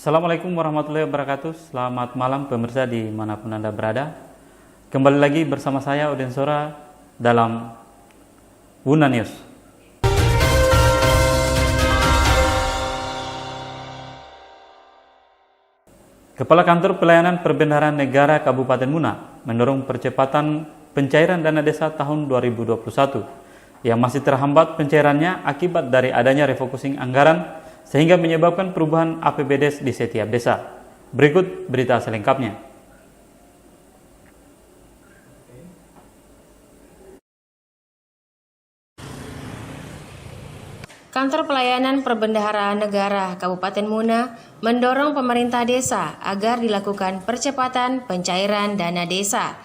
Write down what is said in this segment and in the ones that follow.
Assalamualaikum warahmatullahi wabarakatuh. Selamat malam pemirsa dimanapun Anda berada. Kembali lagi bersama saya Udin Sora dalam Wuna News. Kepala Kantor Pelayanan Perbendaharaan Negara Kabupaten Muna mendorong percepatan pencairan dana desa tahun 2021 yang masih terhambat pencairannya akibat dari adanya refocusing anggaran sehingga menyebabkan perubahan APBD di setiap desa. Berikut berita selengkapnya. Kantor Pelayanan Perbendaharaan Negara Kabupaten Muna mendorong pemerintah desa agar dilakukan percepatan pencairan dana desa.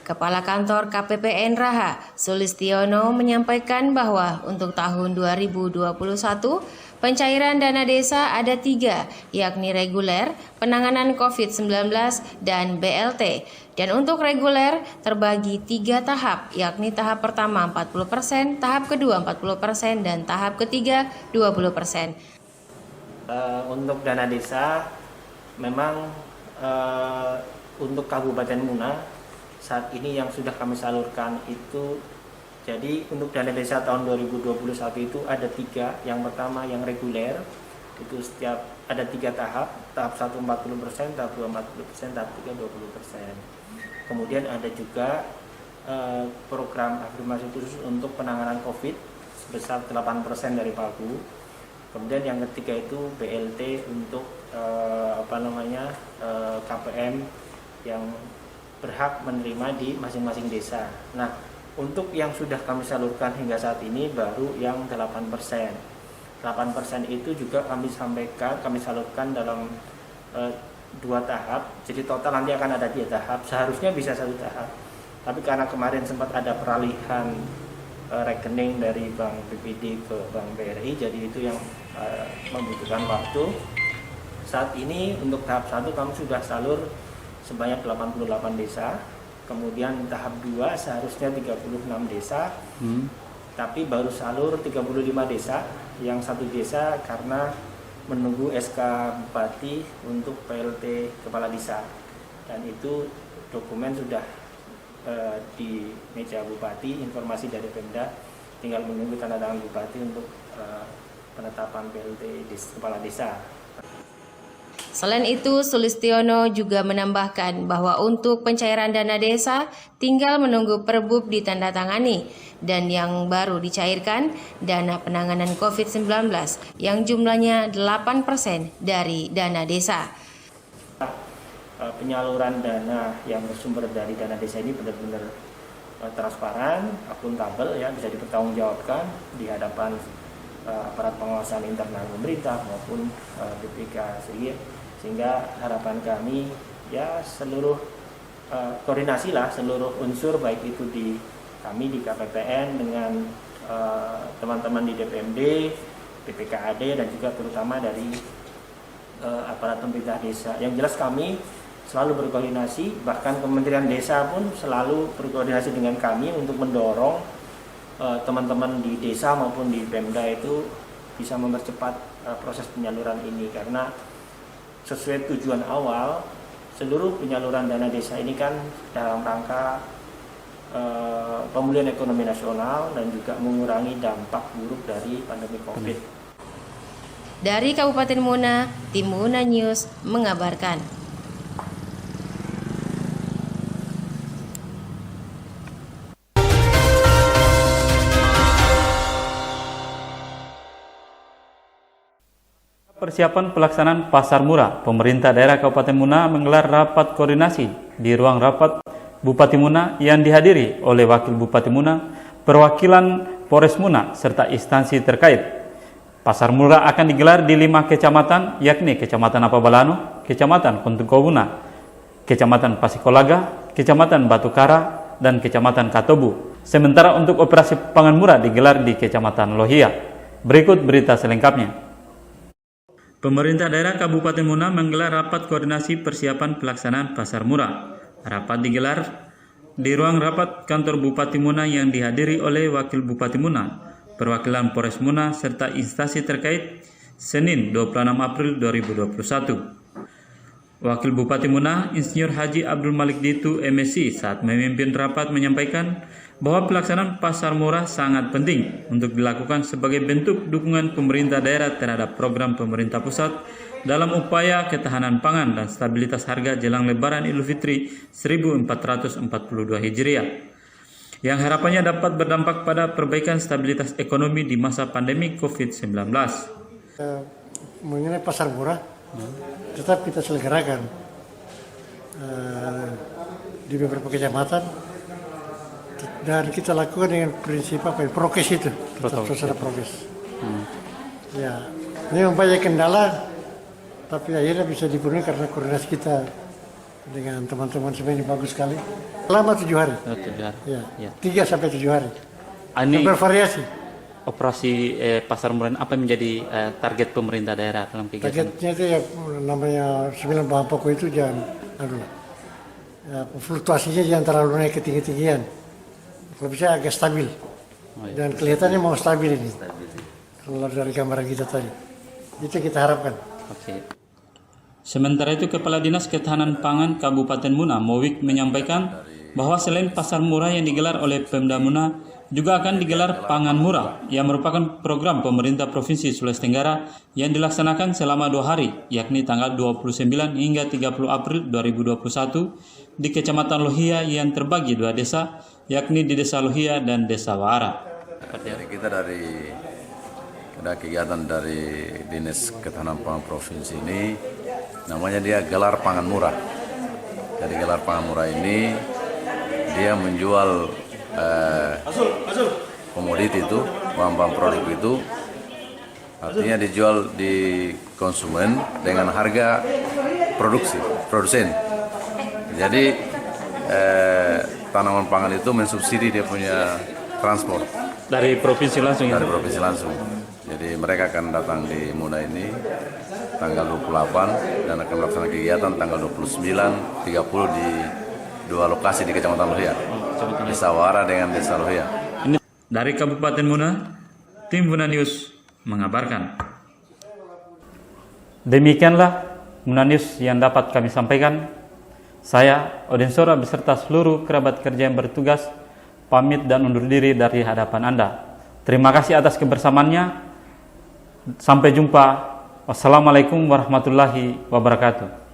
Kepala Kantor KPPN Raha, Sulistiono menyampaikan bahwa untuk tahun 2021, pencairan dana desa ada 3, yakni reguler, penanganan COVID-19, dan BLT. Dan untuk reguler terbagi 3 tahap, yakni tahap pertama 40%, tahap kedua 40%, dan tahap ketiga 20%. Untuk dana desa, memang untuk Kabupaten Muna, saat ini yang sudah kami salurkan itu, jadi untuk dana desa tahun 2021 itu ada 3. Yang pertama yang reguler, itu setiap ada 3 tahap, tahap 1 40%, tahap 2 40%, tahap 3 20%. Kemudian ada juga program afirmasi khusus untuk penanganan COVID sebesar 8% dari Pagu. Kemudian yang ketiga itu BLT untuk KPM yang berhak menerima di masing-masing desa. Nah, untuk yang sudah kami salurkan hingga saat ini baru yang 8%. 8% itu juga kami salurkan dalam 2 tahap. Jadi total nanti akan ada 3 tahap. Seharusnya bisa 1 tahap. Tapi karena kemarin sempat ada peralihan rekening dari Bank BPD ke Bank BRI, jadi itu yang membutuhkan waktu. Saat ini untuk tahap 1 kami sudah salur sebanyak 88 desa, kemudian tahap 2 seharusnya 36 desa, tapi baru salur 35 desa, yang 1 desa karena menunggu SK Bupati untuk PLT Kepala Desa, dan itu dokumen sudah di meja Bupati, informasi dari Pemda, tinggal menunggu tanda tangan Bupati untuk penetapan PLT Kepala Desa. Selain itu, Sulistiono juga menambahkan bahwa untuk pencairan dana desa tinggal menunggu Perbub ditandatangani, dan yang baru dicairkan dana penanganan COVID-19 yang jumlahnya 8% dari dana desa. Penyaluran dana yang bersumber dari dana desa ini benar-benar transparan, akuntabel, ya, bisa dipertanggungjawabkan di hadapan aparat pengawasan internal pemerintah maupun BPK, sehingga harapan kami ya seluruh koordinasilah seluruh unsur, baik itu di kami di KPPN dengan teman-teman di DPMD, PPKAD, dan juga terutama dari aparat pemerintah desa. Yang jelas kami selalu berkoordinasi, bahkan Kementerian Desa pun selalu berkoordinasi dengan kami untuk mendorong teman-teman di desa maupun di Pemda itu bisa mempercepat proses penyaluran ini, karena sesuai tujuan awal seluruh penyaluran dana desa ini kan dalam rangka pemulihan ekonomi nasional dan juga mengurangi dampak buruk dari pandemi COVID. Dari Kabupaten Muna, tim Wuna News mengabarkan. Persiapan pelaksanaan Pasar Murah, pemerintah daerah Kabupaten Muna menggelar rapat koordinasi di ruang rapat Bupati Muna yang dihadiri oleh Wakil Bupati Muna, perwakilan Polres Muna, serta instansi terkait. Pasar Murah akan digelar di 5 kecamatan, yakni Kecamatan Apabalano, Kecamatan Kuntukowuna, Kecamatan Pasikolaga, Kecamatan Batukara, dan Kecamatan Katobu. Sementara untuk operasi pangan murah digelar di Kecamatan Lohia. Berikut berita selengkapnya. Pemerintah daerah Kabupaten Muna menggelar rapat koordinasi persiapan pelaksanaan Pasar Murah. Rapat digelar di ruang rapat kantor Bupati Muna yang dihadiri oleh Wakil Bupati Muna, perwakilan Polres Muna, serta instansi terkait Senin 26 April 2021. Wakil Bupati Muna, Insinyur Haji Abdul Malik Ditu MSI saat memimpin rapat menyampaikan bahwa pelaksanaan pasar murah sangat penting untuk dilakukan sebagai bentuk dukungan pemerintah daerah terhadap program pemerintah pusat dalam upaya ketahanan pangan dan stabilitas harga jelang Lebaran Idul Fitri 1442 Hijriah, yang harapannya dapat berdampak pada perbaikan stabilitas ekonomi di masa pandemi COVID-19. Mengenai pasar murah, tetap kita selenggarakan di beberapa kecamatan, dan kita lakukan dengan prinsip prokes itu, secara prokes. Ya, ini banyak kendala, tapi akhirnya bisa dipenuhi karena koordinasi kita dengan teman-teman semua ini bagus sekali. Selama 7 hari. 7 hari. Ya. 3 sampai 7 hari. Ini bervariasi. Operasi pasar murah apa yang menjadi target pemerintah daerah dalam kegiatan? Targetnya itu ya namanya 9 bahan pokok itu jangan fluktuasinya jangan terlalu naik ketinggi-tinggian. Kalau bisa agak stabil. Dan kelihatannya mau stabil ini. Kalau dari gambaran kita tadi. Itu kita harapkan. Oke. Sementara itu, Kepala Dinas Ketahanan Pangan Kabupaten Muna, Mowik, menyampaikan bahwa selain pasar murah yang digelar oleh Pemda Muna, juga akan digelar Pangan Murah yang merupakan program pemerintah Provinsi Sulawesi Tenggara yang dilaksanakan selama 2 hari, yakni tanggal 29 hingga 30 April 2021 di Kecamatan Lohia yang terbagi 2 desa, yakni di Desa Lohia dan Desa Wara. Jadi kita ada kegiatan dari Dinas Ketahanan Pangan Provinsi ini, namanya dia gelar Pangan Murah. Jadi gelar Pangan Murah ini dia menjual komoditi itu, bahan-bahan produk itu, artinya dijual di konsumen dengan harga produsen. Jadi tanaman pangan itu mensubsidi dia punya transport Dari provinsi langsung? Dari provinsi langsung. Jadi mereka akan datang di Muna ini tanggal 28 dan akan melaksanakan kegiatan tanggal 29, 30 di 2 lokasi di Kecamatan Lohia. Desa Wara dengan Desa Lohia. Dari Kabupaten Muna, tim Muna News mengabarkan. Demikianlah Muna News yang dapat kami sampaikan. Saya, Odin Sora, beserta seluruh kerabat kerja yang bertugas, pamit dan undur diri dari hadapan Anda. Terima kasih atas kebersamaannya. Sampai jumpa. Wassalamualaikum warahmatullahi wabarakatuh.